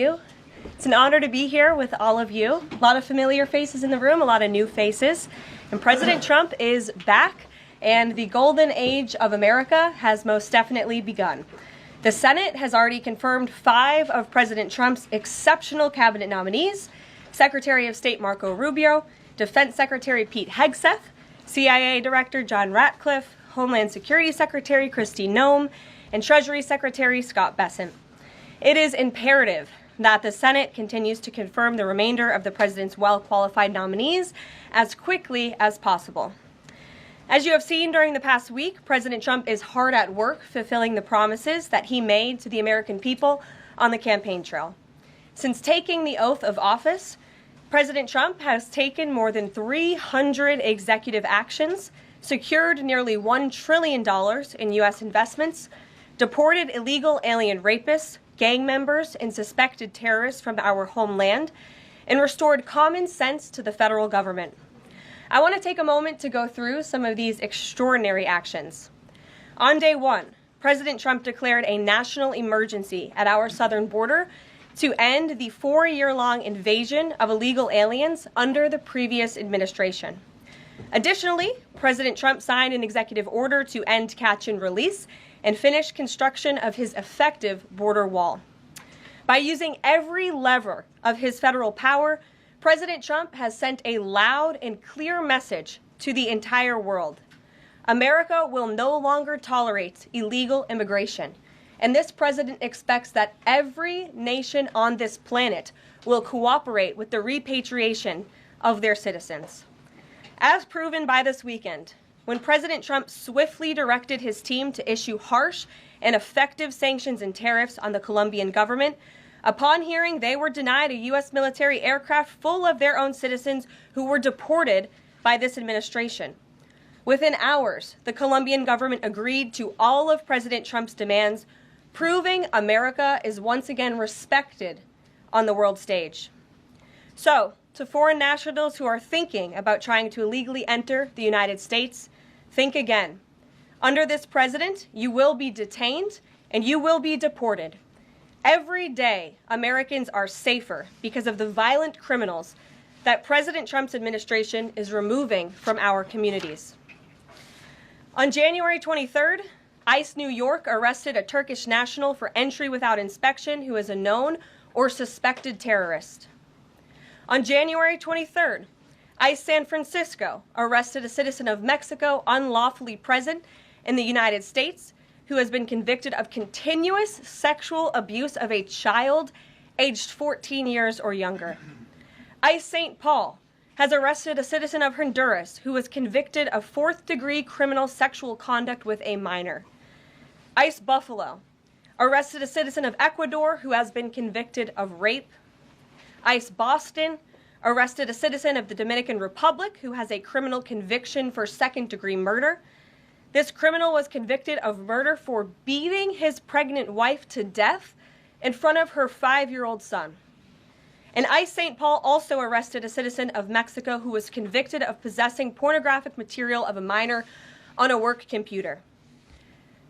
It's an honor to be here with all of you. A lot of familiar faces in the room, a lot of new faces. And President Trump is back, and the golden age of America has most definitely begun. The Senate has already confirmed 5 of President Trump's exceptional cabinet nominees: Secretary of State Marco Rubio, Defense Secretary Pete Hegseth, CIA Director John Ratcliffe, Homeland Security Secretary Kristi Noem, and Treasury Secretary Scott Bessent. It is imperative that the Senate continues to confirm the remainder of the president's well-qualified nominees as quickly as possible. As you have seen during the past week, President Trump is hard at work fulfilling the promises that he made to the American people on the campaign trail. Since taking the oath of office, President Trump has taken more than 300 executive actions, secured nearly $1 trillion in U.S. investments, deported illegal alien rapists, gang members, and suspected terrorists from our homeland, and restored common sense to the federal government. I want to take a moment to go through some of these extraordinary actions. On day 1, President Trump declared a national emergency at our southern border to end the 4-year-long invasion of illegal aliens under the previous administration. Additionally, President Trump signed an executive order to end catch and release and finish construction of his effective border wall. By using every lever of his federal power, President Trump has sent a loud and clear message to the entire world. America will no longer tolerate illegal immigration, and this president expects that every nation on this planet will cooperate with the repatriation of their citizens. As proven by this weekend, when President Trump swiftly directed his team to issue harsh and effective sanctions and tariffs on the Colombian government, upon hearing they were denied a U.S. military aircraft full of their own citizens who were deported by this administration. Within hours, the Colombian government agreed to all of President Trump's demands, proving America is once again respected on the world stage. So, to foreign nationals who are thinking about trying to illegally enter the United States, think again. Under this president, you will be detained and you will be deported. Every day, Americans are safer because of the violent criminals that President Trump's administration is removing from our communities. On January 23rd, ICE New York arrested a Turkish national for entry without inspection who is a known or suspected terrorist. On January 23rd, ICE San Francisco arrested a citizen of Mexico unlawfully present in the United States who has been convicted of continuous sexual abuse of a child aged 14 years or younger. ICE St. Paul has arrested a citizen of Honduras who was convicted of 4th-degree criminal sexual conduct with a minor. ICE Buffalo arrested a citizen of Ecuador who has been convicted of rape. ICE Boston arrested a citizen of the Dominican Republic who has a criminal conviction for 2nd-degree murder. This criminal was convicted of murder for beating his pregnant wife to death in front of her 5-year-old son. And ICE St. Paul also arrested a citizen of Mexico who was convicted of possessing pornographic material of a minor on a work computer.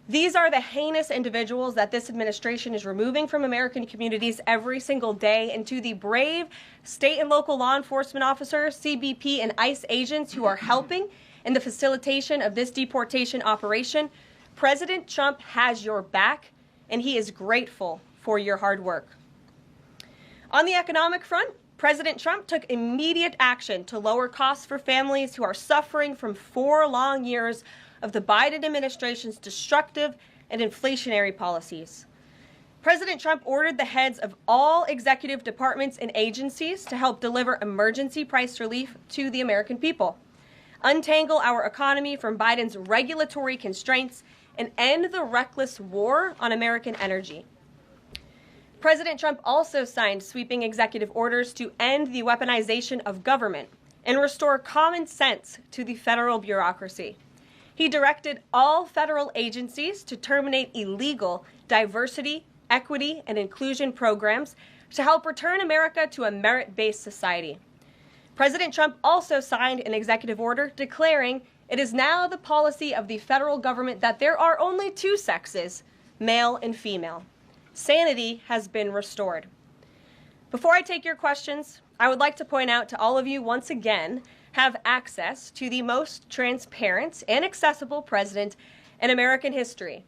These are the heinous individuals that this administration is removing from American communities every single day, and to the brave state and local law enforcement officers, CBP, and ICE agents who are helping in the facilitation of this deportation operation, President Trump has your back, and he is grateful for your hard work. On the economic front, President Trump took immediate action to lower costs for families who are suffering from 4 long years of the Biden administration's destructive and inflationary policies. President Trump ordered the heads of all executive departments and agencies to help deliver emergency price relief to the American people, untangle our economy from Biden's regulatory constraints, and end the reckless war on American energy. President Trump also signed sweeping executive orders to end the weaponization of government and restore common sense to the federal bureaucracy. He directed all federal agencies to terminate illegal diversity, equity, and inclusion programs to help return America to a merit-based society. President Trump also signed an executive order declaring it is now the policy of the federal government that there are only 2 sexes, male and female. Sanity has been restored. Before I take your questions, I would like to point out to all of you once again have access to the most transparent and accessible president in American history.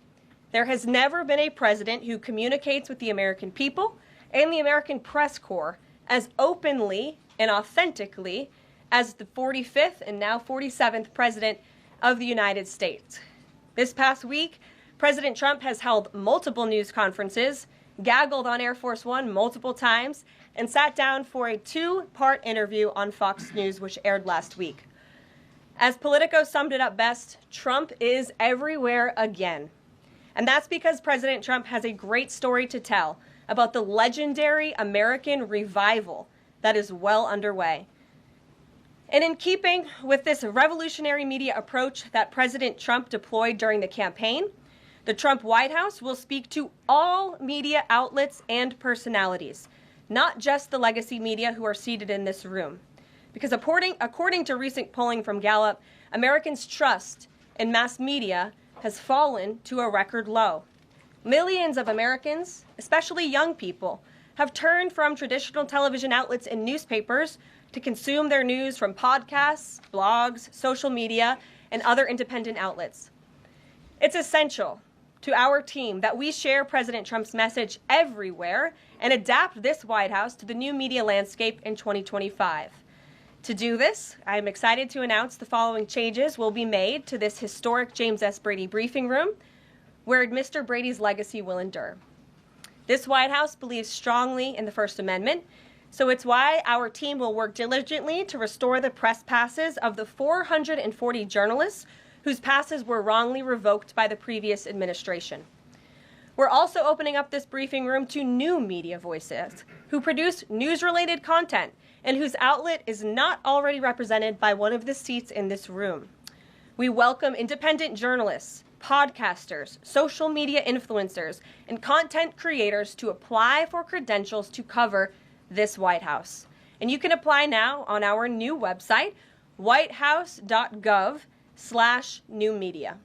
There has never been a president who communicates with the American people and the American press corps as openly and authentically as the 45th and now 47th president of the United States. This past week, President Trump has held multiple news conferences, gaggled on Air Force One multiple times, and sat down for a two-part interview on Fox News, which aired last week. As Politico summed it up best, Trump is everywhere again. And that's because President Trump has a great story to tell about the legendary American revival that is well underway. And in keeping with this revolutionary media approach that President Trump deployed during the campaign, the Trump White House will speak to all media outlets and personalities, not just the legacy media who are seated in this room. Because according to recent polling from Gallup, Americans' trust in mass media has fallen to a record low. Millions of Americans, especially young people, have turned from traditional television outlets and newspapers to consume their news from podcasts, blogs, social media, and other independent outlets. It's essential to our team that we share President Trump's message everywhere and adapt this White House to the new media landscape in 2025. To do this, I am excited to announce the following changes will be made to this historic James S. Brady briefing room, where Mr. Brady's legacy will endure. This White House believes strongly in the First Amendment, so it's why our team will work diligently to restore the press passes of the 440 journalists whose passes were wrongly revoked by the previous administration. We're also opening up this briefing room to new media voices who produce news-related content and whose outlet is not already represented by one of the seats in this room. We welcome independent journalists, podcasters, social media influencers, and content creators to apply for credentials to cover this White House. And you can apply now on our new website, whitehouse.gov/new media.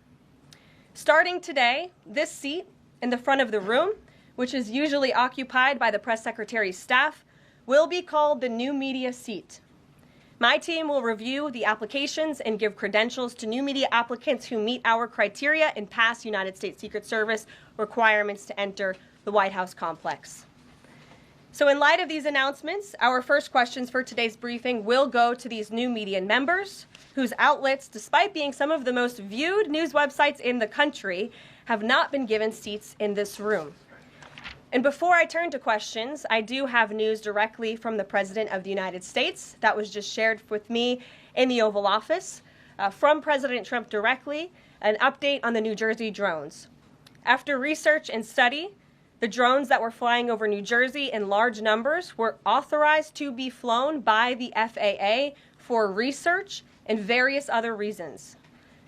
Starting today, this seat in the front of the room, which is usually occupied by the press secretary's staff, will be called the new media seat. My team will review the applications and give credentials to new media applicants who meet our criteria and pass United States Secret Service requirements to enter the White House complex. So in light of these announcements, our first questions for today's briefing will go to these new media members whose outlets, despite being some of the most viewed news websites in the country, have not been given seats in this room. And before I turn to questions, I do have news directly from the President of the United States that was just shared with me in the Oval Office from President Trump directly, an update on the New Jersey drones. After research and study, the drones that were flying over New Jersey in large numbers were authorized to be flown by the FAA for research and various other reasons.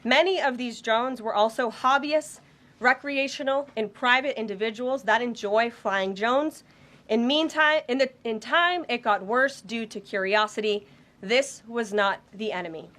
Many of these drones were also hobbyists, recreational, and private individuals that enjoy flying drones. In time, it got worse due to curiosity. This was not the enemy.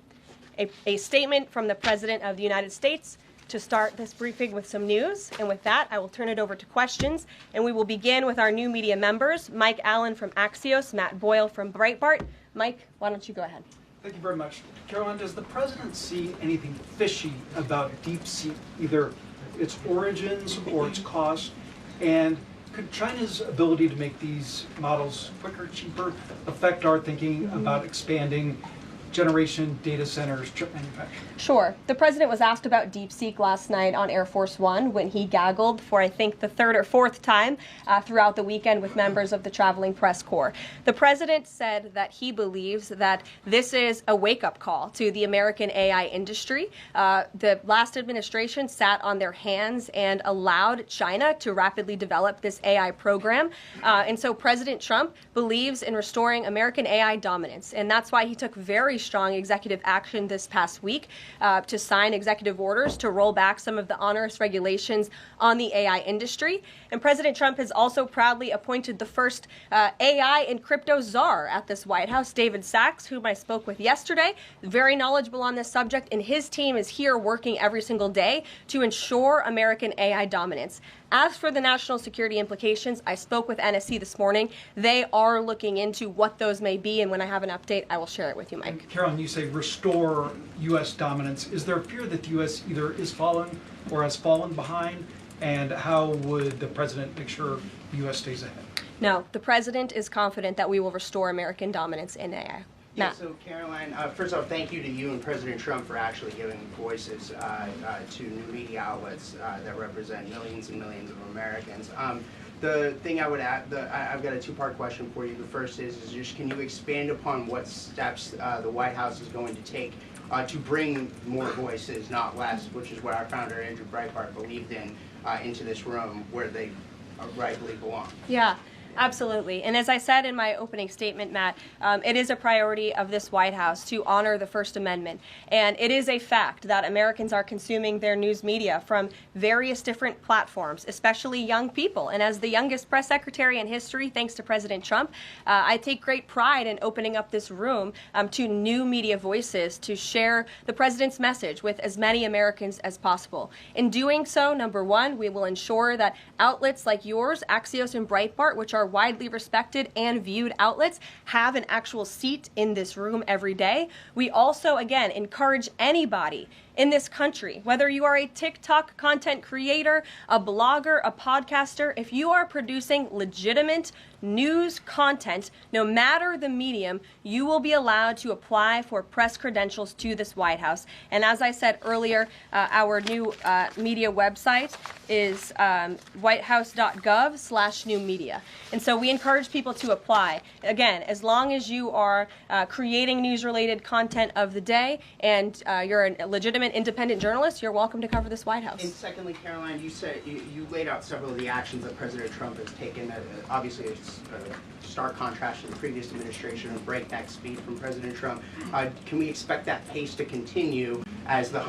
A statement from the President of the United States to start this briefing with some news. And with that, I will turn it over to questions. And we will begin with our new media members, Mike Allen from Axios, Matt Boyle from Breitbart. Mike, why don't you go ahead? Thank you very much. Caroline, does the President see anything fishy about DeepSeek, either its origins or its cost? And could China's ability to make these models quicker, cheaper, affect our thinking about expanding generation data centers, chip manufacturing? Sure. The President was asked about DeepSeek last night on Air Force One when he gaggled for, I think, the third or fourth time throughout the weekend with members of the traveling press corps. The President said that he believes that this is a wake-up call to the American AI industry. The last administration sat on their hands and allowed China to rapidly develop this AI program. And so President Trump believes in restoring American AI dominance. And that's why he took very strong executive action this past week to sign executive orders to roll back some of the onerous regulations on the AI industry. And President Trump has also proudly appointed the first AI and crypto czar at this White House, David Sachs, whom I spoke with yesterday, very knowledgeable on this subject, and his team is here working every single day to ensure American AI dominance. As for the national security implications, I spoke with NSC this morning. They are looking into what those may be, and when I have an update, I will share it with you, Mike. And Caroline, you say restore U.S. dominance. Is there a fear that the U.S. either is fallen or has fallen behind? And how would the president make sure the U.S. stays ahead? No, the president is confident that we will restore American dominance in AI. Yeah, so Caroline, first off, thank you to you and President Trump for actually giving voices to new media outlets that represent millions and millions of Americans. The thing I would add, I've got a two-part question for you. The first is just can you expand upon what steps the White House is going to take to bring more voices, not less, which is what our founder Andrew Breitbart believed in, into this room where they rightfully belong? Yeah. Absolutely. And as I said in my opening statement, Matt, it is a priority of this White House to honor the First Amendment. And it is a fact that Americans are consuming their news media from various different platforms, especially young people. And as the youngest press secretary in history, thanks to President Trump, I take great pride in opening up this room to new media voices to share the president's message with as many Americans as possible. In doing so, number one, we will ensure that outlets like yours, Axios and Breitbart, which are widely respected and viewed outlets, have an actual seat in this room every day. We also, again, encourage anybody in this country, whether you are a TikTok content creator, a blogger, a podcaster, if you are producing legitimate news content, no matter the medium, you will be allowed to apply for press credentials to this White House. And as I said earlier, our new media website is whitehouse.gov/new media. And so we encourage people to apply. Again, as long as you are creating news-related content of the day and you're a legitimate independent journalist, you're welcome to cover this White House. And secondly, Caroline, you said you laid out several of the actions that President Trump has taken. Obviously, it's a stark contrast to the previous administration of breakneck speed from President Trump. Can we expect that pace to continue as the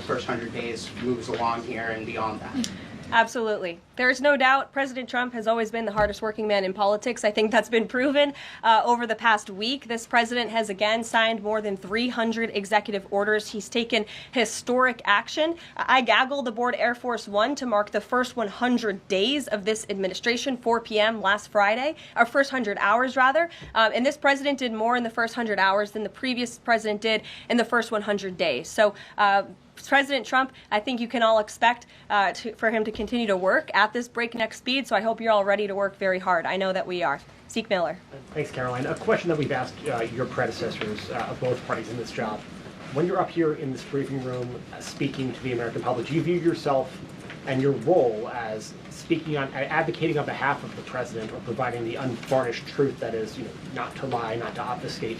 first 100 days moves along here and beyond that? Absolutely. There's no doubt President Trump has always been the hardest working man in politics. I think that's been proven over the past week. This president has again signed more than 300 executive orders. He's taken historic action. I gaggled aboard Air Force One to mark the first 100 days of this administration, 4 p.m. last Friday, or first 100 hours rather. And this president did more in the first 100 hours than the previous president did in the first 100 days. So President Trump, I think you can all expect for him to continue to work at this breakneck speed, so I hope you're all ready to work very hard. I know that we are. Zeke Miller. Thanks, Caroline. A question that we've asked your predecessors of both parties in this job. When you're up here in this briefing room speaking to the American public, do you view yourself and your role as speaking on, advocating on behalf of the president or providing the unvarnished truth that is, not to lie, not to obfuscate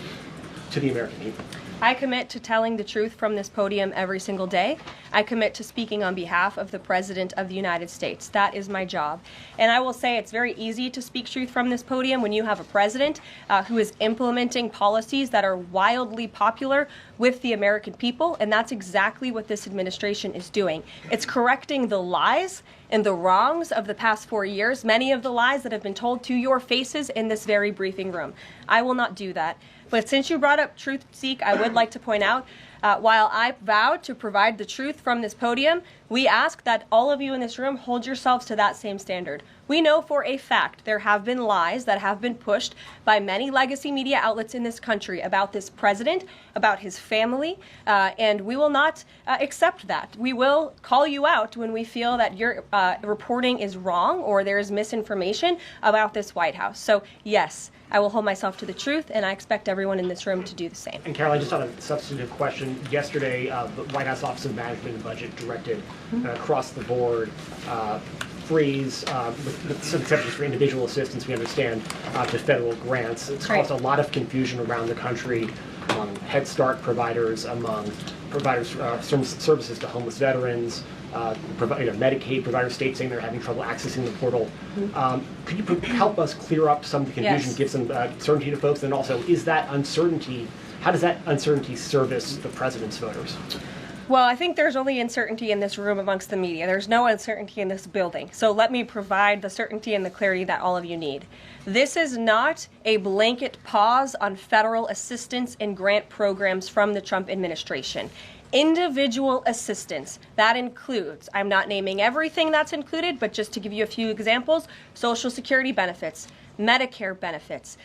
to the American people? I commit to telling the truth from this podium every single day. I commit to speaking on behalf of the President of the United States. That is my job. And I will say it's very easy to speak truth from this podium when you have a president who is implementing policies that are wildly popular with the American people, and that's exactly what this administration is doing. It's correcting the lies and the wrongs of the past 4 years, many of the lies that have been told to your faces in this very briefing room. I will not do that. But since you brought up truth, Zeke, I would like to point out, while I vowed to provide the truth from this podium, we ask that all of you in this room hold yourselves to that same standard. We know for a fact there have been lies that have been pushed by many legacy media outlets in this country about this president, about his family, and we will not accept that. We will call you out when we feel that your reporting is wrong or there is misinformation about this White House. So yes, I will hold myself to the truth, and I expect everyone in this room to do the same. And Caroline, just on a substantive question, yesterday the White House Office of Management and Budget directed across the board freeze, with some exceptions for individual assistance, we understand, to federal grants. It's caused a lot of confusion around the country among Head Start providers, among providers services to homeless veterans, Medicaid providers, states saying they're having trouble accessing the portal. Could you help us clear up some of the confusion, Yes. give some certainty to folks, and also is that uncertainty, how does that uncertainty service the president's voters? Well, I think there's only uncertainty in this room amongst the media. There's no uncertainty in this building. So let me provide the certainty and the clarity that all of you need. This is not a blanket pause on federal assistance and grant programs from the Trump administration. individual assistance. That includes, I'm not naming everything that's included, but just to give you a few examples, Social Security benefits, Medicare benefits,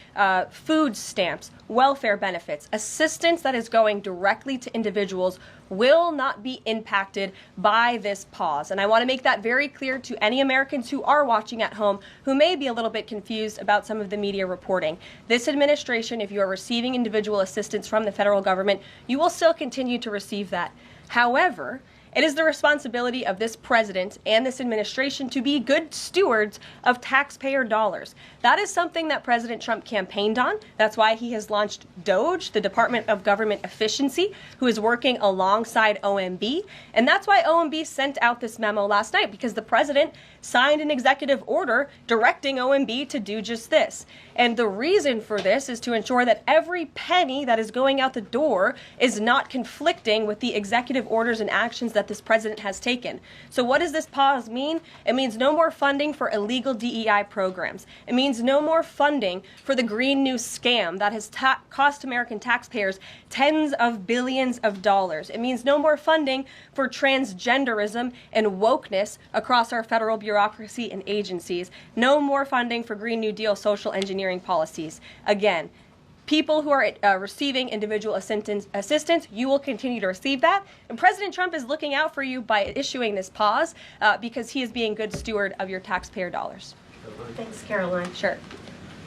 food stamps, welfare benefits, assistance that is going directly to individuals will not be impacted by this pause. And I want to make that very clear to any Americans who are watching at home who may be a little bit confused about some of the media reporting. This administration, if you are receiving individual assistance from the federal government, you will still continue to receive that. However, it is the responsibility of this president and this administration to be good stewards of taxpayer dollars. That is something that President Trump campaigned on. That's why he has launched DOGE, the Department of Government Efficiency, who is working alongside OMB. And that's why OMB sent out this memo last night, because the president signed an executive order directing OMB to do just this. And the reason for this is to ensure that every penny that is going out the door is not conflicting with the executive orders and actions that this president has taken. So what does this pause mean? It means no more funding for illegal DEI programs. It means no more funding for the Green New scam that has cost American taxpayers tens of billions of dollars. It means no more funding for transgenderism and wokeness across our federal bureaucracy and agencies. No more funding for Green New Deal social engineering policies. Again, people who are receiving individual assistance, you will continue to receive that. And President Trump is looking out for you by issuing this pause because he is being good steward of your taxpayer dollars. Thanks, Caroline. Sure.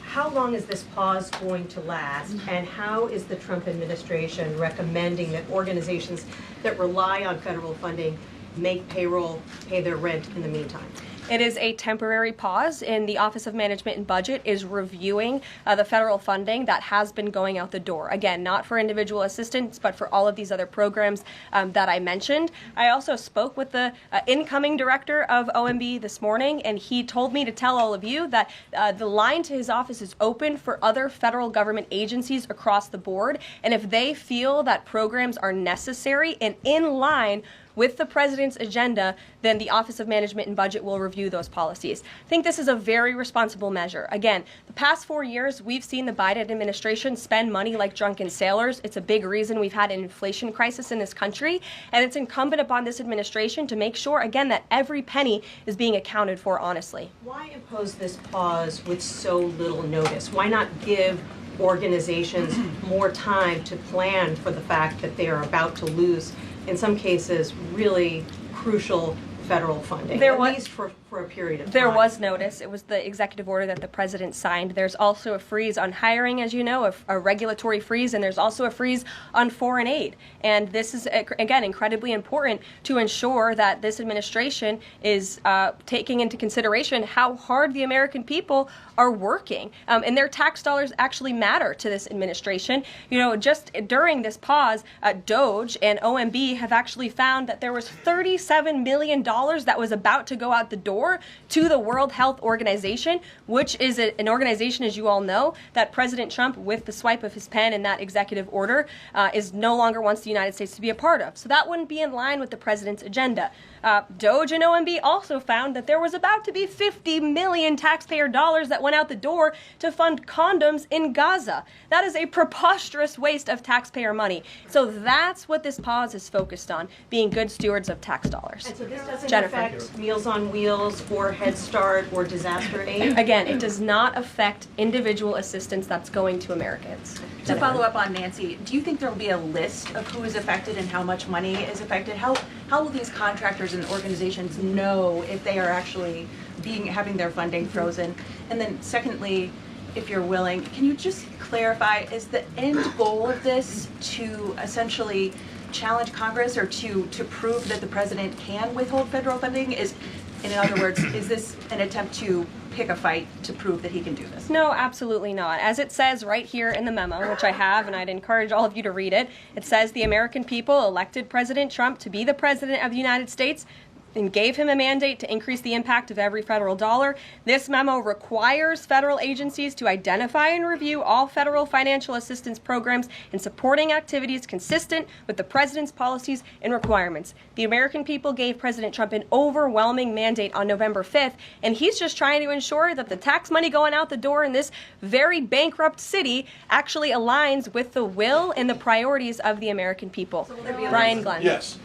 How long is this pause going to last, and how is the Trump administration recommending that organizations that rely on federal funding make payroll, pay their rent in the meantime? It is a temporary pause, and the Office of Management and Budget is reviewing the federal funding that has been going out the door. Again, not for individual assistance, but for all of these other programs that I mentioned. I also spoke with the incoming director of OMB this morning, and he told me to tell all of you that the line to his office is open for other federal government agencies across the board, and if they feel that programs are necessary and in line with the president's agenda, then the Office of Management and Budget will review those policies. I think this is a very responsible measure. Again, the past 4 years, we've seen the Biden administration spend money like drunken sailors. It's a big reason we've had an inflation crisis in this country, and it's incumbent upon this administration to make sure, again, that every penny is being accounted for honestly. Why impose this pause with so little notice? Why not give organizations more time to plan for the fact that they are about to lose, in some cases, really crucial federal funding, at least for a period of time? There was notice. It was the executive order that the president signed. There's also a freeze on hiring, as you know, a regulatory freeze, and there's also a freeze on foreign aid. And this is, again, incredibly important to ensure that this administration is taking into consideration how hard the American people are working. And their tax dollars actually matter to this administration. You know, just during this pause, DOGE and OMB have actually found that there was $37 million that was about to go out the door to the World Health Organization, which is an organization, as you all know, that President Trump, with the swipe of his pen in that executive order, is no longer wants the United States to be a part of. So that wouldn't be in line with the president's agenda. DOGE and OMB also found that there was about to be 50 million taxpayer dollars that went out the door to fund condoms in Gaza. That is a preposterous waste of taxpayer money. So that's what this pause is focused on, being good stewards of tax dollars. And so this doesn't Jennifer. affect Meals on Wheels or Head Start or disaster aid? Again, it does not affect individual assistance that's going to Americans. To follow up on Nancy, do you think there will be a list of who is affected and how much money is affected? How will these contractors and organizations know if they are actually having their funding frozen? And then secondly, if you're willing, can you just clarify, is the end goal of this to essentially challenge Congress or to prove that the president can withhold federal funding? In other words, is this an attempt to pick a fight to prove that he can do this? No, absolutely not. As it says right here in the memo, which I have, and I'd encourage all of you to read it, it says the American people elected President Trump to be the president of the United States. and gave him a mandate to increase the impact of every federal dollar. This memo requires federal agencies to identify and review all federal financial assistance programs and supporting activities consistent with the president's policies and requirements. The American people gave President Trump an overwhelming mandate on November 5th, and he's just trying to ensure that the tax money going out the door in this very bankrupt city actually aligns with the will and the priorities of the American people. Brian Glenn. Yes.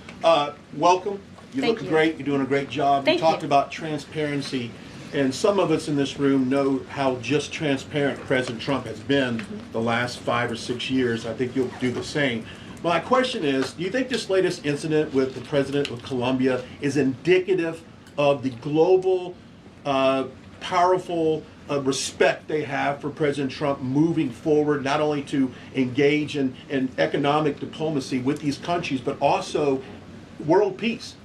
Welcome. You're Thank looking you. great. You're doing a great job. Thank you talked you. about transparency, and some of us in this room know how just transparent President Trump has been the last 5 or 6 years. I think you'll do the same. My question is, do you think this latest incident with the president of Colombia is indicative of the global, powerful respect they have for President Trump moving forward, not only to engage in economic diplomacy with these countries, but also world peace?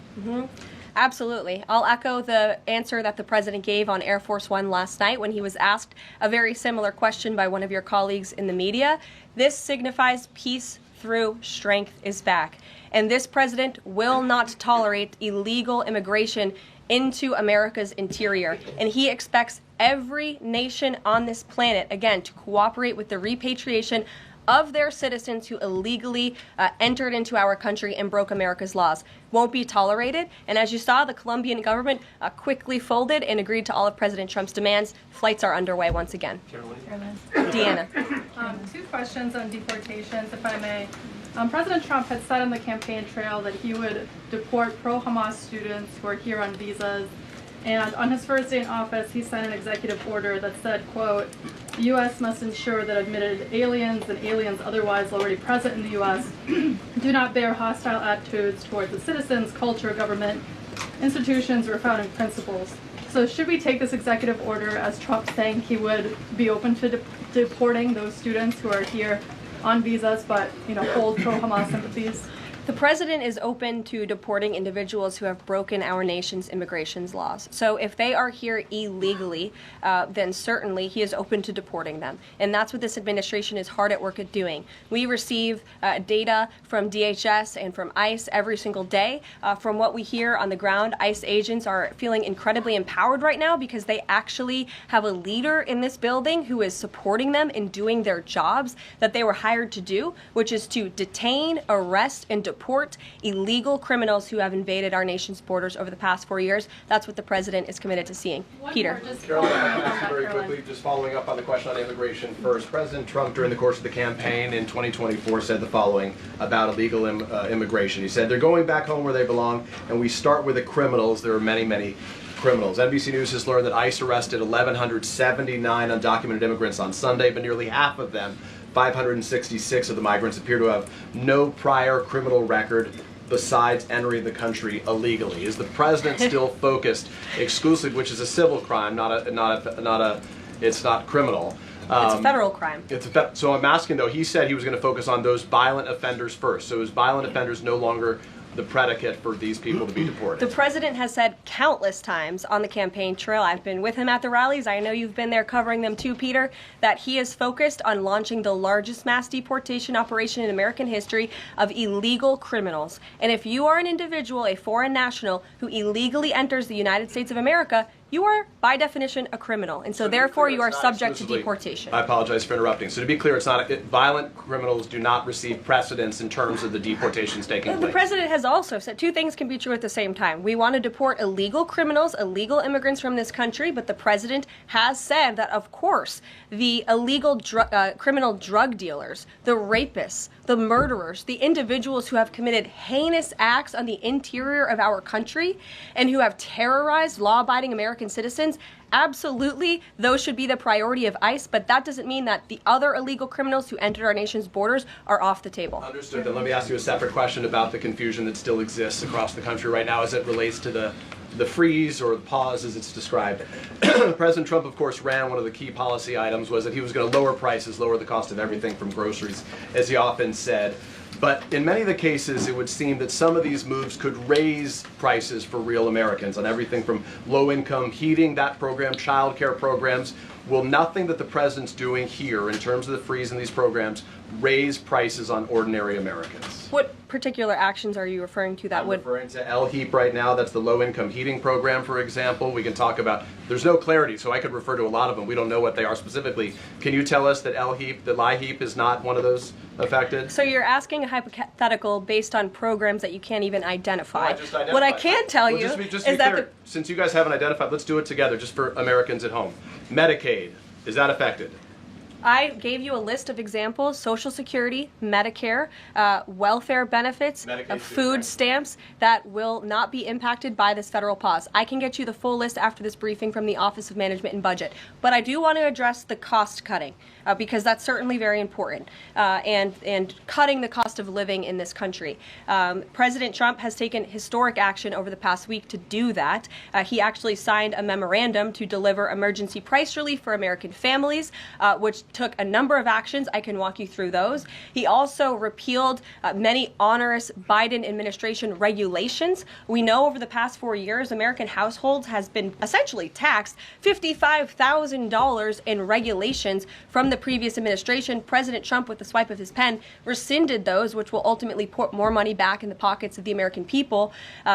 Absolutely. I'll echo the answer that the president gave on Air Force One last night when he was asked a very similar question by one of your colleagues in the media. This signifies peace through strength is back. And this president will not tolerate illegal immigration into America's interior. And he expects every nation on this planet, again, to cooperate with the repatriation of their citizens who illegally entered into our country and broke America's laws. Won't be tolerated. And as you saw, the Colombian government quickly folded and agreed to all of President Trump's demands. Flights are underway once again. Deanna. Two questions on deportations, if I may. President Trump had said on the campaign trail that he would deport pro-Hamas students who are here on visas. And on his first day in office, he signed an executive order that said, quote, the U.S. must ensure that admitted aliens and aliens otherwise already present in the U.S. do not bear hostile attitudes towards the citizens, culture, government, institutions, or founding principles. So should we take this executive order as Trump saying he would be open to deporting those students who are here on visas but, hold pro-Hamas sympathies? The president is open to deporting individuals who have broken our nation's immigration laws. So if they are here illegally, then certainly he is open to deporting them. And that's what this administration is hard at work at doing. We receive data from DHS and from ICE every single day. From what we hear on the ground, ICE agents are feeling incredibly empowered right now because they actually have a leader in this building who is supporting them in doing their jobs that they were hired to do, which is to detain, arrest, and deport illegal criminals who have invaded our nation's borders over the past 4 years. That's what the president is committed to seeing. Peter. Caroline, I can ask you very quickly, just following up on the question on immigration first. President Trump, during the course of the campaign in 2024, said the following about illegal immigration. He said, they're going back home where they belong, and we start with the criminals. There are many, many criminals. NBC News has learned that ICE arrested 1,179 undocumented immigrants on Sunday, but nearly half of them, 566 of the migrants, appear to have no prior criminal record besides entering the country illegally. Is the president still focused exclusively, which is a civil crime, it's not criminal? It's a federal crime. So I'm asking though, he said he was going to focus on those violent offenders first. So is violent offenders no longer the predicate for these people to be deported? The president has said countless times on the campaign trail, I've been with him at the rallies, I know you've been there covering them too, Peter, that he is focused on launching the largest mass deportation operation in American history of illegal criminals. And if you are an individual, a foreign national, who illegally enters the United States of America, you are, by definition, a criminal. And so therefore, you are subject to deportation. I apologize for interrupting. So to be clear, violent criminals do not receive precedence in terms of the deportations taking place. The president has also said two things can be true at the same time. We want to deport illegal criminals, illegal immigrants from this country, but the president has said that, of course, the illegal criminal drug dealers, the rapists, the murderers, the individuals who have committed heinous acts on the interior of our country and who have terrorized law-abiding American citizens, absolutely, those should be the priority of ICE, but that doesn't mean that the other illegal criminals who entered our nation's borders are off the table. Understood. Then let me ask you a separate question about the confusion that still exists across the country right now as it relates to the freeze or the pause as it's described. President Trump, of course, ran one of the key policy items was that he was going to lower prices, lower the cost of everything from groceries, as he often said. But in many of the cases, it would seem that some of these moves could raise prices for real Americans on everything from low-income heating, that program, child care programs, Will nothing that the president's doing here in terms of the freeze in these programs raise prices on ordinary Americans? What particular actions are you referring to that I'm would? referring to LHEAP right now. That's the low-income heating program, for example. We can talk about, there's no clarity, so I could refer to a lot of them. We don't know what they are specifically. Can you tell us that LHEAP is not one of those affected? So you're asking a hypothetical based on programs that you can't even identify. I just identified. What I can tell Well, you just to be is clear, that since you guys haven't identified, let's do it together, just for Americans at home. Medicaid, is that affected? I gave you a list of examples: Social Security, Medicare, welfare benefits, food stamps that will not be impacted by this federal pause. I can get you the full list after this briefing from the Office of Management and Budget. But I do want to address the cost cutting because that's certainly very important and cutting the cost of living in this country. President Trump has taken historic action over the past week to do that. He actually signed a memorandum to deliver emergency price relief for American families, which took a number of actions. I can walk you through those. He also repealed many onerous Biden administration regulations. We know over the past 4 years, American households has been essentially taxed $55,000 in regulations from the previous administration. President Trump, with the swipe of his pen, rescinded those, which will ultimately put more money back in the pockets of the American people.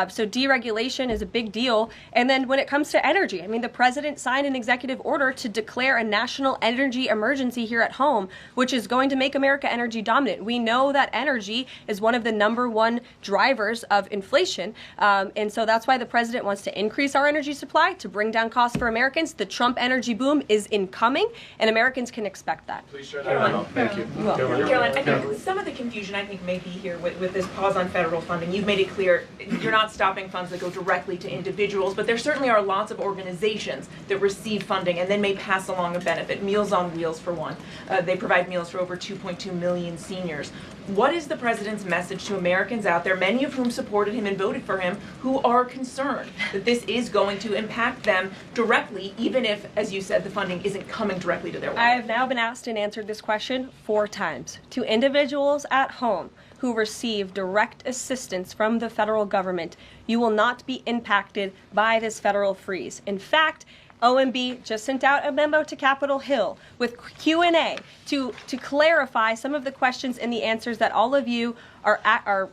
So deregulation is a big deal. And then when it comes to energy, I mean, the president signed an executive order to declare a national energy emergency here at home, which is going to make America energy dominant. We know that energy is one of the #1 drivers of inflation. And so that's why the president wants to increase our energy supply to bring down costs for Americans. The Trump energy boom is incoming, and Americans can expect that. Please share that out. Thank you. Caroline, I think some of the confusion may be here with this pause on federal funding. You've made it clear you're not stopping funds that go directly to individuals, but there certainly are lots of organizations that receive funding and then may pass along a benefit. Meals on Wheels, for one. They provide meals for over 2.2 million seniors. What is the president's message to Americans out there, many of whom supported him and voted for him, who are concerned that this is going to impact them directly, even if, as you said, the funding isn't coming directly to their wallet? I have now been asked and answered this question 4 times. To individuals at home who receive direct assistance from the federal government, you will not be impacted by this federal freeze. In fact, OMB just sent out a memo to Capitol Hill with Q&A to clarify some of the questions and the answers that all of you are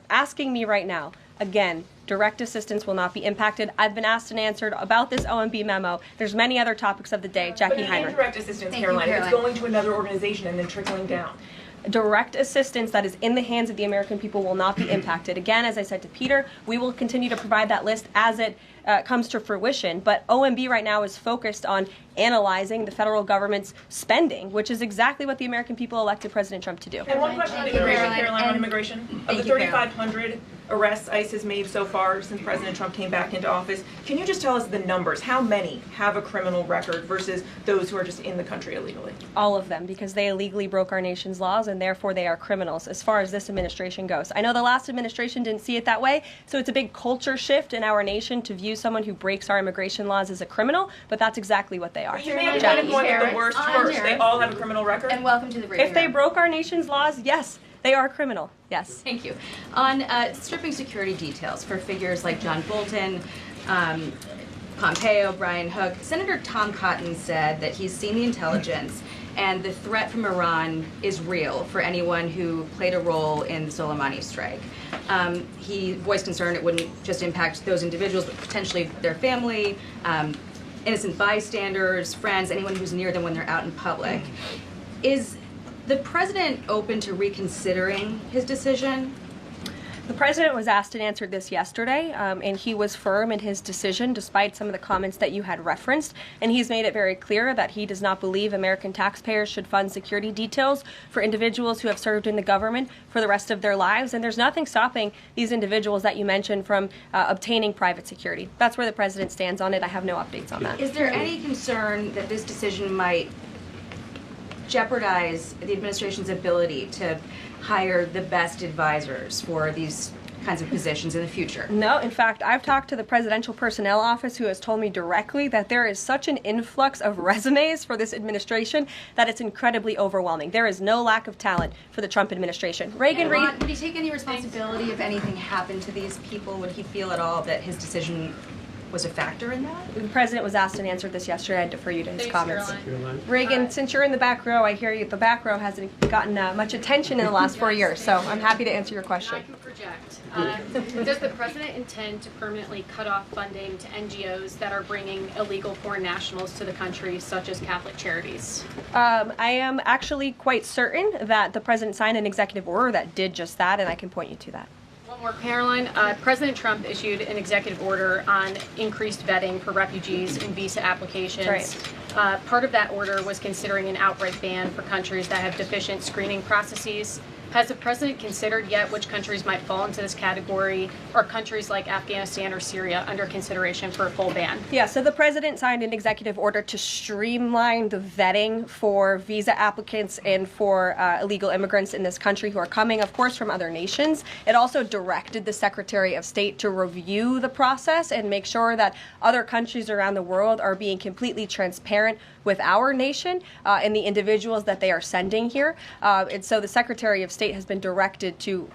asking me right now. Again, direct assistance will not be impacted. I've been asked and answered about this OMB memo. There's many other topics of the day. Jackie Heinrich. Indirect assistance, Caroline, if it's going to another organization and then trickling down. Direct assistance that is in the hands of the American people will not be impacted. Again, as I said to Peter, we will continue to provide that list as it comes to fruition. But OMB right now is focused on analyzing the federal government's spending, which is exactly what the American people elected President Trump to do. And one question on immigration, Caroline, on immigration. Of the 3,500 arrests ICE has made so far since President Trump came back into office, can you just tell us the numbers? How many have a criminal record versus those who are just in the country illegally? All of them, because they illegally broke our nation's laws, and therefore they are criminals as far as this administration goes. I know the last administration didn't see it that way, so it's a big culture shift in our nation to view someone who breaks our immigration laws as a criminal, but that's exactly what they are. You may have tried to point at the worst first. They all have a criminal record. And welcome to the briefing. If they broke our nation's laws, yes, they are criminal. Yes. Thank you. On stripping security details for figures like John Bolton, Pompeo, Brian Hook, Senator Tom Cotton said that he's seen the intelligence and the threat from Iran is real for anyone who played a role in the Soleimani strike. He voiced concern it wouldn't just impact those individuals, but potentially their family, innocent bystanders, friends, anyone who's near them when they're out in public. Is the president open to reconsidering his decision? The president was asked and answered this yesterday, and he was firm in his decision despite some of the comments that you had referenced, and he's made it very clear that he does not believe American taxpayers should fund security details for individuals who have served in the government for the rest of their lives, and there's nothing stopping these individuals that you mentioned from obtaining private security. That's where the president stands on it. I have no updates on that. Is there any concern that this decision might jeopardize the administration's ability to hire the best advisors for these kinds of positions in the future? No, in fact, I've talked to the Presidential Personnel Office, who has told me directly that there is such an influx of resumes for this administration that it's incredibly overwhelming. There is no lack of talent for the Trump administration. Reagan Reed. Would he take any responsibility if anything happened to these people? Would he feel at all that his decision was a factor in that? The president was asked and answered this yesterday. I defer you to his Thanks, comments. Caroline. Reagan, since you're in the back row, I hear you. The back row hasn't gotten much attention in the last 4 years, so I'm happy to answer your question. I can project. Does the president intend to permanently cut off funding to NGOs that are bringing illegal foreign nationals to the country, such as Catholic charities? I am actually quite certain that the president signed an executive order that did just that, and I can point you to that. One more, Caroline. President Trump issued an executive order on increased vetting for refugees and visa applications. Right. Part of that order was considering an outright ban for countries that have deficient screening processes. Has the president considered yet which countries might fall into this category, or countries like Afghanistan or Syria under consideration for a full ban? Yeah, so the president signed an executive order to streamline the vetting for visa applicants and for illegal immigrants in this country who are coming, of course, from other nations. It also directed the Secretary of State to review the process and make sure that other countries around the world are being completely transparent with our nation and the individuals that they are sending here. And so the Secretary of State has been directed to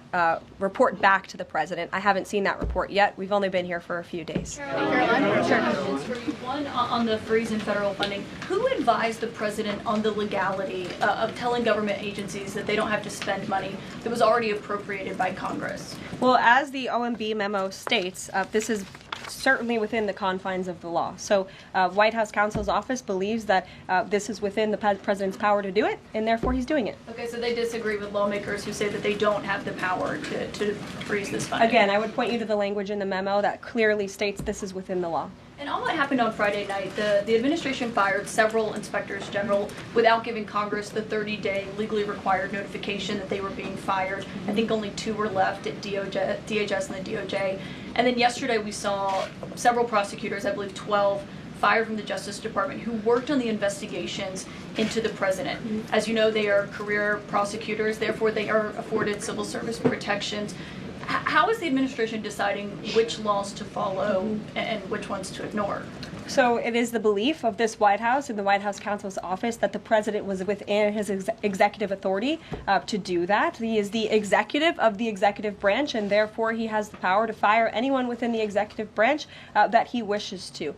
report back to the president. I haven't seen that report yet. We've only been here for a few days. Caroline, questions for you. One on the freeze in federal funding. Who advised the president on the legality of telling government agencies that they don't have to spend money that was already appropriated by Congress? Well, as the OMB memo states, this is certainly within the confines of the law. So White House counsel's office believes that this is within the president's power to do it, and therefore he's doing it. Okay, so they disagree with lawmakers who say that they don't have the power to freeze this funding. Again, I would point you to the language in the memo that clearly states this is within the law. And all that happened on Friday night. The administration fired several inspectors general without giving Congress the 30-day legally required notification that they were being fired. I think only 2 were left at DHS and the DOJ. And then yesterday we saw several prosecutors, I believe 12, fired from the Justice Department who worked on the investigations into the president. As you know, they are career prosecutors, therefore they are afforded civil service protections. How is the administration deciding which laws to follow and which ones to ignore? So it is the belief of this White House and the White House counsel's office that the president was within his executive authority to do that. He is the executive of the executive branch, and therefore he has the power to fire anyone within the executive branch that he wishes to.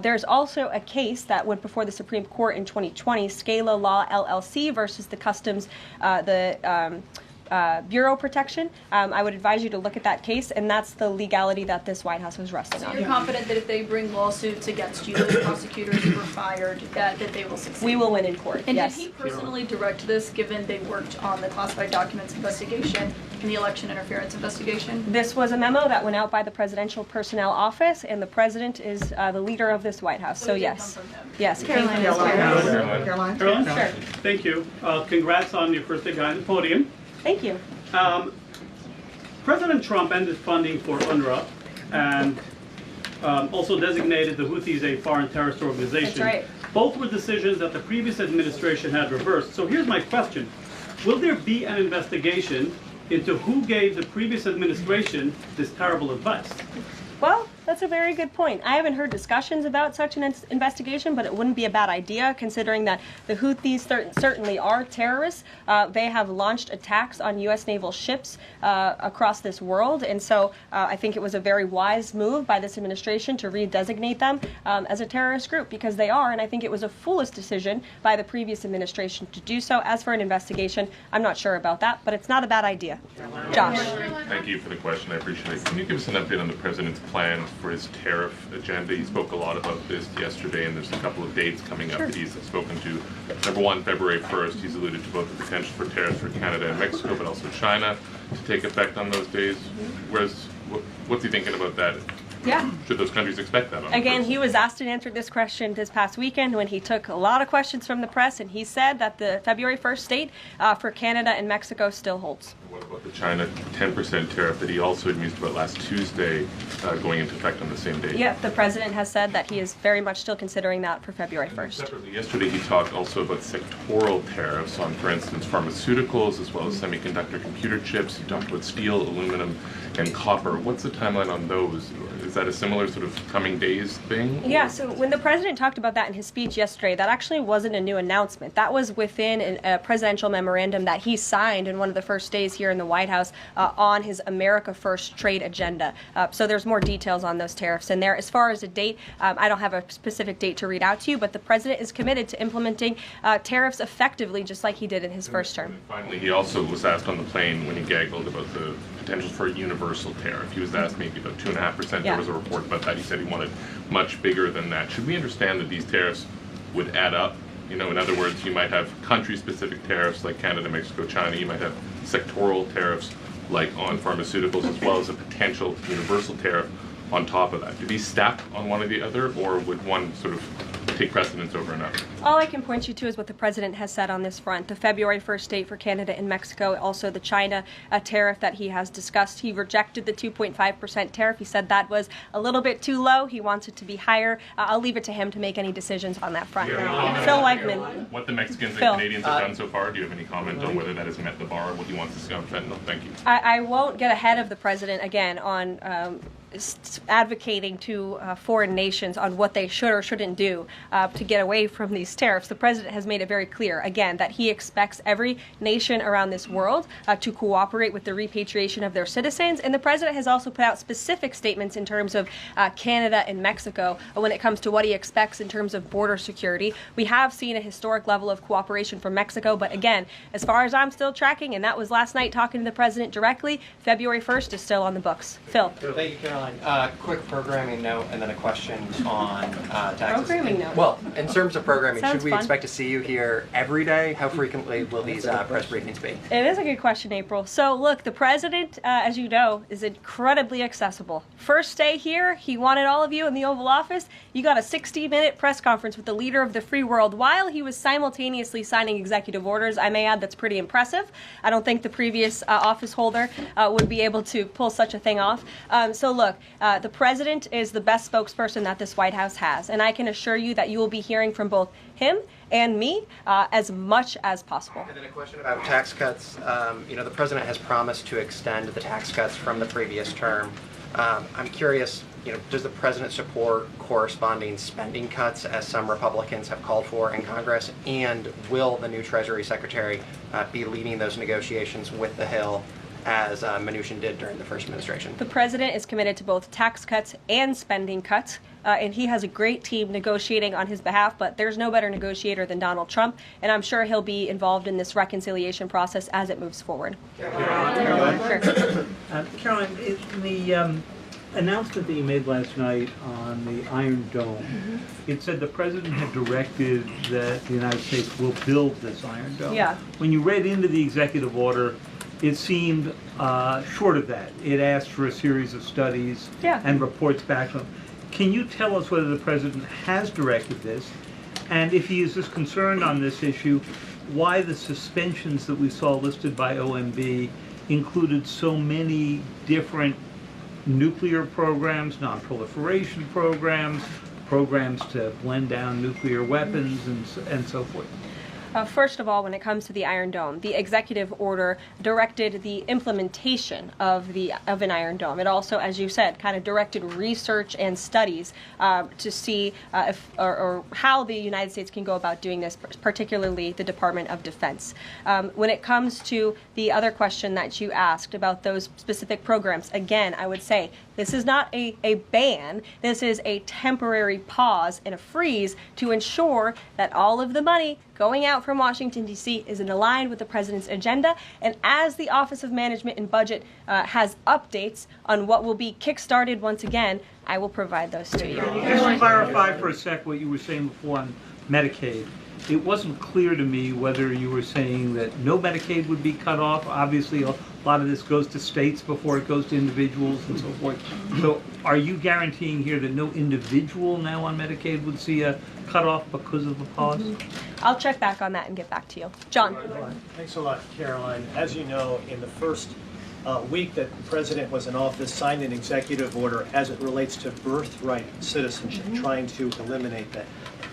There's also a case that went before the Supreme Court in 2020, Scala Law LLC versus the Customs, Bureau protection. I would advise you to look at that case, and that's the legality that this White House was resting on. So you're confident that if they bring lawsuits against you, those prosecutors who were fired, that they will succeed? We will win in court, and yes. Did he personally direct this, given they worked on the classified documents investigation and the election interference investigation? This was a memo that went out by the Presidential Personnel Office, and the president is the leader of this White House, so yes. Yes. Caroline. Sure. Thank you. Congrats on your first day behind the podium. Thank you. President Trump ended funding for UNRWA and also designated the Houthis a foreign terrorist organization. That's right. Both were decisions that the previous administration had reversed. So here's my question. Will there be an investigation into who gave the previous administration this terrible advice? Well, that's a very good point. I haven't heard discussions about such an investigation, but it wouldn't be a bad idea considering that the Houthis certainly are terrorists. They have launched attacks on U.S. naval ships across this world, and so I think it was a very wise move by this administration to redesignate them as a terrorist group, because they are, and I think it was a foolish decision by the previous administration to do so. As for an investigation, I'm not sure about that, but it's not a bad idea. Josh. Thank you for the question. I appreciate it. Can you give us an update on the president's plans for his tariff agenda? He spoke a lot about this yesterday, and there's a couple of dates coming up that he's spoken to. Number one, February 1st, he's alluded to both the potential for tariffs for Canada and Mexico, but also China to take effect on those days. What's he thinking about that? Yeah. Should those countries expect that? Again, he was asked and answered this question this past weekend when he took a lot of questions from the press, and he said that the February 1st date for Canada and Mexico still holds. What about the China 10% tariff that he also had mused about last Tuesday going into effect on the same day? Yeah, the president has said that he is very much still considering that for February 1st. Separately, yesterday he talked also about sectoral tariffs on, for instance, pharmaceuticals as well as semiconductor computer chips. He talked about steel, aluminum, and copper. What's the timeline on those? Is that a similar sort of coming days thing? Or? Yeah, so when the president talked about that in his speech yesterday, that actually wasn't a new announcement. That was within a presidential memorandum that he signed in one of the first days here in the White House on his America First trade agenda. So there's more details on those tariffs in there. As far as a date, I don't have a specific date to read out to you, but the president is committed to implementing tariffs effectively, just like he did in his first term. And finally, he also was asked on the plane when he gaggled about the potential for a universal tariff. He was asked maybe about 2.5%. Yeah. There was a report about that. He said he wanted much bigger than that. Should we understand that these tariffs would add up? You know, in other words, you might have country-specific tariffs like Canada, Mexico, China. You might have sectoral tariffs like on pharmaceuticals, as well as a potential universal tariff on top of that. Do these stack on one or the other, or would one sort of take precedence over another? All I can point you to is what the president has said on this front. The February 1st date for Canada and Mexico, also the China tariff that he has discussed. He rejected the 2.5% tariff. He said that was a little bit too low. He wants it to be higher. I'll leave it to him to make any decisions on that front. Yeah. Phil Weigman. What the Mexicans and Phil. Canadians have done so far, do you have any comment on whether that has met the bar, what he wants to see on fentanyl? Thank you. I won't get ahead of the president again on advocating to foreign nations on what they should or shouldn't do to get away from these tariffs. The president has made it very clear, again, that he expects every nation around this world to cooperate with the repatriation of their citizens. And the president has also put out specific statements in terms of Canada and Mexico when it comes to what he expects in terms of border security. We have seen a historic level of cooperation from Mexico, but again, as far as I'm still tracking, and that was last night talking to the president directly, February 1st is still on the books. Phil. Thank you, Caroline. Quick programming note and then a question on taxes. Programming note. Well, in terms of programming, Sounds should we fun. expect to see you here every day? How frequently will these press briefings be? It is a good question, April. So look, the president, as you know, is incredibly accessible. First day here, he wanted all of you in the Oval Office. You got a 60-minute press conference with the leader of the free world while he was simultaneously signing executive orders. I may add that's pretty impressive. I don't think the previous office holder would be able to pull such a thing off. So look, the president is the best spokesperson that this White House has, and I can assure you that you will be hearing from both him and me as much as possible. And then a question about tax cuts. You know, the president has promised to extend the tax cuts from the previous term. I'm curious, you know, does the president support corresponding spending cuts as some Republicans have called for in Congress? And will the new Treasury Secretary be leading those negotiations with the Hill as Mnuchin did during the first administration? The president is committed to both tax cuts and spending cuts, and he has a great team negotiating on his behalf, but there's no better negotiator than Donald Trump, and I'm sure he'll be involved in this reconciliation process as it moves forward. Caroline. Sure. Caroline, in the announcement that you made last night on the Iron Dome, it said the president had directed that the United States will build this Iron Dome. Yeah. When you read into the executive order, it seemed short of that. It asked for a series of studies and reports back to him. Can you tell us whether the president has directed this? And if he is this concerned on this issue, why the suspensions that we saw listed by OMB included so many different nuclear programs, non-proliferation programs, programs to blend down nuclear weapons, and so forth? First of all, when it comes to the Iron Dome, the executive order directed the implementation of an Iron Dome. It also, as you said, kind of directed research and studies to see if or how the United States can go about doing this, particularly the Department of Defense. When it comes to the other question that you asked about those specific programs, again, I would say this is not a ban. This is a temporary pause and a freeze to ensure that all of the money going out from Washington, D.C. is in line with the president's agenda. And as the Office of Management and Budget has updates on what will be kickstarted once again, I will provide those to you. Just to clarify for a sec what you were saying before on Medicaid. It wasn't clear to me whether you were saying that no Medicaid would be cut off. Obviously, a lot of this goes to states before it goes to individuals and so forth. So are you guaranteeing here that no individual now on Medicaid would see a cutoff because of the pause? I'll check back on that and get back to you. John. Thanks a lot, Caroline. As you know, in the first week that the president was in office, signed an executive order as it relates to birthright citizenship, trying to eliminate that.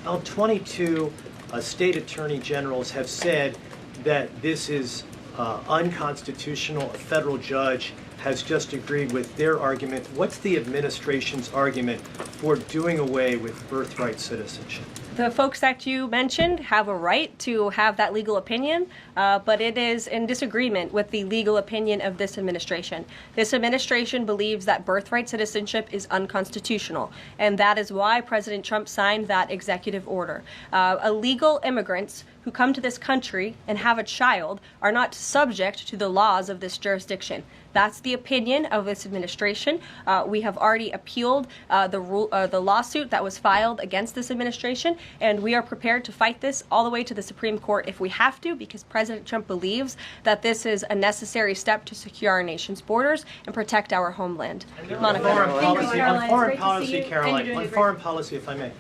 Now, 22 state attorney generals have said that this is unconstitutional. A federal judge has just agreed with their argument. What's the administration's argument for doing away with birthright citizenship? The folks that you mentioned have a right to have that legal opinion, but it is in disagreement with the legal opinion of this administration. This administration believes that birthright citizenship is unconstitutional, and that is why President Trump signed that executive order. Illegal immigrants who come to this country and have a child are not subject to the laws of this jurisdiction. That's the opinion of this administration. We have already appealed the lawsuit that was filed against this administration, and we are prepared to fight this all the way to the Supreme Court if we have to, because President Trump believes that this is a necessary step to secure our nation's borders and protect our homeland. Monica. On foreign policy, Caroline, on foreign policy, if I may,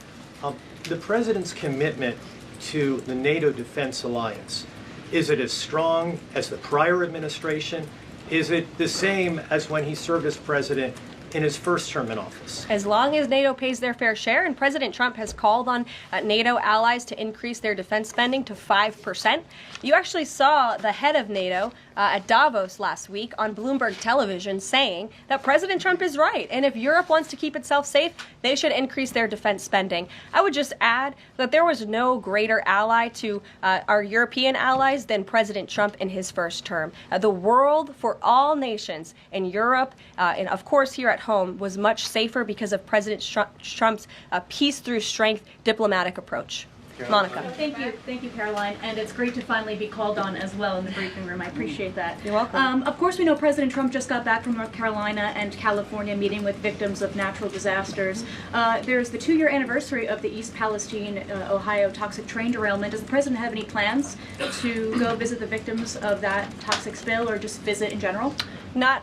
the president's commitment to the NATO Defense Alliance, is it as strong as the prior administration? Is it the same as when he served as president in his first term in office? As long as NATO pays their fair share, and President Trump has called on NATO allies to increase their defense spending to 5%. You actually saw the head of NATO at Davos last week on Bloomberg television saying that President Trump is right, and if Europe wants to keep itself safe, they should increase their defense spending. I would just add that there was no greater ally to our European allies than President Trump in his first term. The world for all nations in Europe, and of course here at home, was much safer because of President Trump's peace through strength diplomatic approach. Monica. Thank you, Caroline. And it's great to finally be called on as well in the briefing room. I appreciate that. You're welcome. Of course, we know President Trump just got back from North Carolina and California meeting with victims of natural disasters. There's the 2-year anniversary of the East Palestine, Ohio toxic train derailment. Does the president have any plans to go visit the victims of that toxic spill, or just visit in general?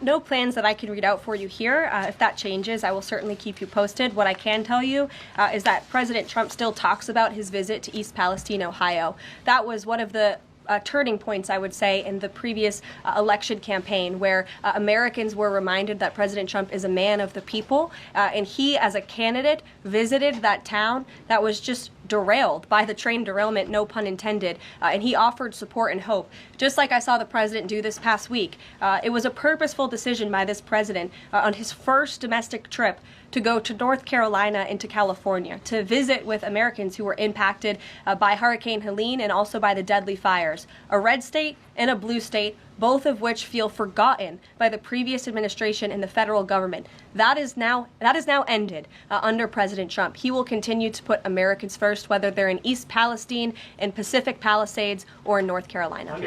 No plans that I can read out for you here. If that changes, I will certainly keep you posted. What I can tell you is that President Trump still talks about his visit to East Palestine, Ohio. That was one of the turning points, I would say, in the previous election campaign, where Americans were reminded that President Trump is a man of the people, and he, as a candidate, visited that town that was just derailed by the train derailment, no pun intended, and he offered support and hope. Just like I saw the president do this past week, it was a purposeful decision by this president on his first domestic trip to go to North Carolina and to California to visit with Americans who were impacted by Hurricane Helene and also by the deadly fires. A red state and a blue state, both of which feel forgotten by the previous administration and the federal government. That is now ended under President Trump. He will continue to put Americans first, whether they're in East Palestine, in Pacific Palisades, or in North Carolina.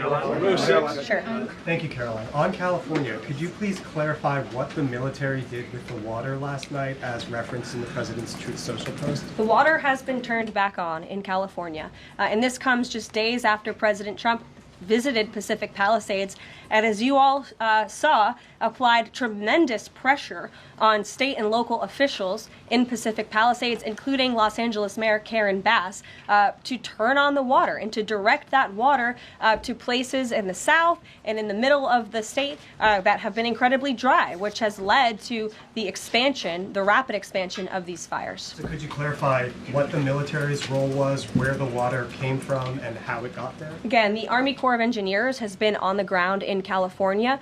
Sure. Thank you, Caroline. On California, could you please clarify what the military did with the water last night as referenced in the president's Truth Social post? The water has been turned back on in California, and this comes just days after President Trump visited Pacific Palisades, and as you all saw, applied tremendous pressure on state and local officials in Pacific Palisades, including Los Angeles Mayor Karen Bass, to turn on the water and to direct that water to places in the south and in the middle of the state that have been incredibly dry, which has led to the expansion, the rapid expansion of these fires. So could you clarify what the military's role was, where the water came from, and how it got there? Again, the Army Corps of Engineers has been on the ground in California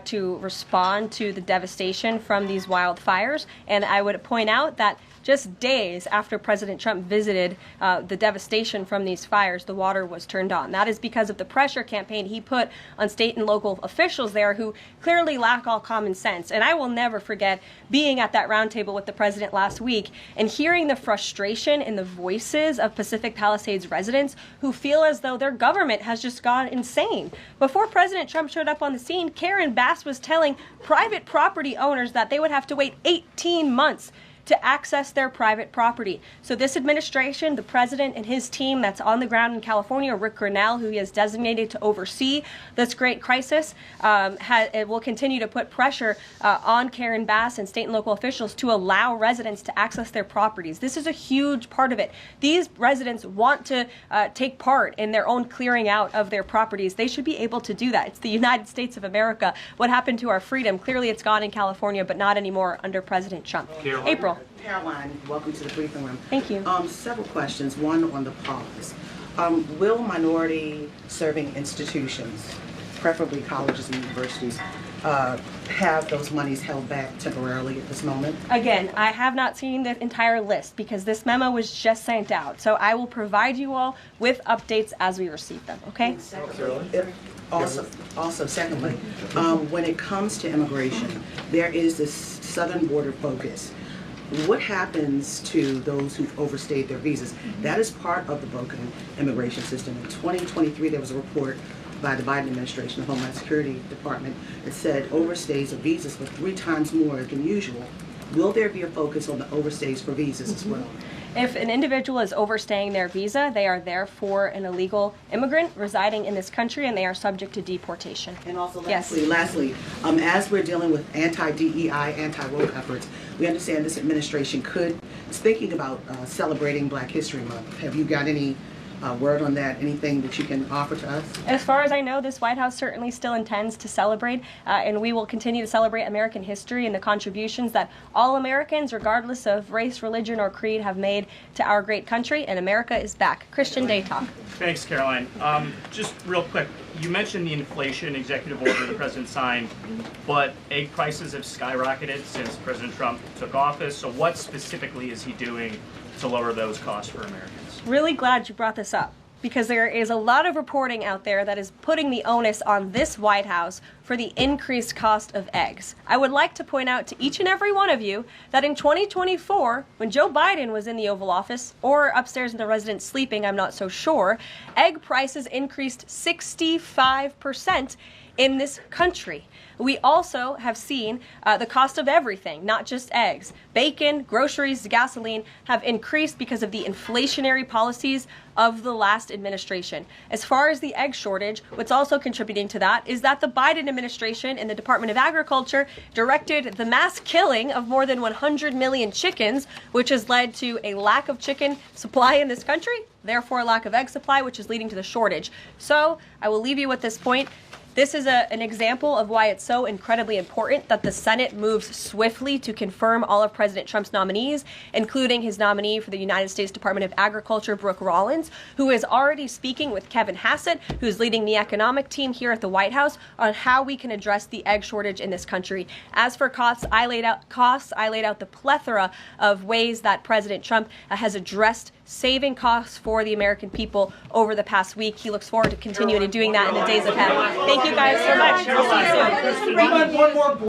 to respond to the devastation from these wildfires, and I would point out that just days after President Trump visited the devastation from these fires, the water was turned on. That is because of the pressure campaign he put on state and local officials there who clearly lack all common sense. And I will never forget being at that roundtable with the president last week and hearing the frustration in the voices of Pacific Palisades residents who feel as though their government has just gone insane. Before President Trump showed up on the scene, Karen Bass was telling private property owners that they would have to wait 18 months to access their private property. So this administration, the president and his team that's on the ground in California, Rick Grinnell, who he has designated to oversee this great crisis, it will continue to put pressure on Karen Bass and state and local officials to allow residents to access their properties. This is a huge part of it. These residents want to take part in their own clearing out of their properties. They should be able to do that. It's the United States of America. What happened to our freedom? Clearly it's gone in California, but not anymore under President Trump. April. Caroline, welcome to the briefing room. Thank you. Several questions. One on the pause. Will minority serving institutions preferably colleges and universities, have those monies held back temporarily at this moment? Again, I have not seen the entire list because this memo was just sent out. So I will provide you all with updates as we receive them, okay? Also, secondly, when it comes to immigration, there is this southern border focus. What happens to those who've overstayed their visas? That is part of the broken immigration system. In 2023, there was a report by the Biden administration, the Homeland Security Department, that said overstays of visas were 3 times more than usual. Will there be a focus on the overstays for visas as well? If an individual is overstaying their visa, they are therefore an illegal immigrant residing in this country and they are subject to deportation. And also lastly, as we're dealing with anti-DEI, anti-woke efforts, we understand this administration is thinking about celebrating Black History Month. Have you got any word on that? Anything that you can offer to us? As far as I know, this White House certainly still intends to celebrate, and we will continue to celebrate American history and the contributions that all Americans, regardless of race, religion, or creed, have made to our great country, and America is back. Christian Day Talk. Thanks, Caroline. Just real quick, you mentioned the inflation executive order the president signed, but egg prices have skyrocketed since President Trump took office, so what specifically is he doing to lower those costs for Americans? Really glad you brought this up because there is a lot of reporting out there that is putting the onus on this White House for the increased cost of eggs. I would like to point out to each and every one of you that in 2024, when Joe Biden was in the Oval Office or upstairs in the residence sleeping, I'm not so sure, egg prices increased 65% in this country. We also have seen the cost of everything, not just eggs. Bacon, groceries, gasoline have increased because of the inflationary policies of the last administration. As far as the egg shortage, what's also contributing to that is that the Biden administration and the Department of Agriculture directed the mass killing of more than 100 million chickens, which has led to a lack of chicken supply in this country, therefore a lack of egg supply, which is leading to the shortage. So I will leave you with this point. This is an example of why it's so incredibly important that the Senate moves swiftly to confirm all of President Trump's nominees, including his nominee for the United States Department of Agriculture, Brooke Rollins, who is already speaking with Kevin Hassett, who's leading the economic team here at the White House, on how we can address the egg shortage in this country. As for costs, I laid out the plethora of ways that President Trump has addressed saving costs for the American people over the past week. He looks forward to continuing to doing that in the days ahead. Thank you guys so much. We'll see you soon.